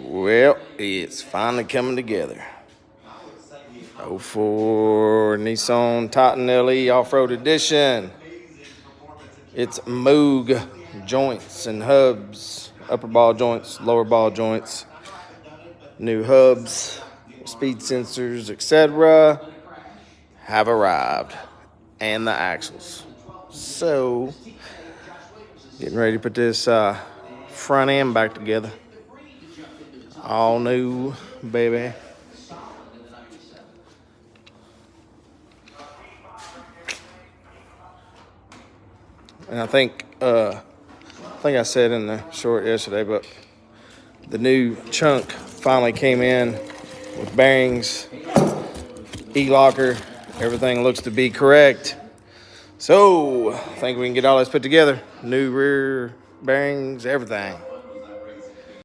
Well, it's finally coming together. 04 Nissan Titan LE Off-Road Edition. It's Moog joints and hubs, upper ball joints, lower ball joints, new hubs, speed sensors, etc. have arrived, and the axles. So, getting ready to put this front end back together. All new, baby. And I think I said in the short yesterday, but the new chunk finally came in with bearings, E-locker. Everything looks to be correct. So I think we can get all this put together. New rear bearings, everything.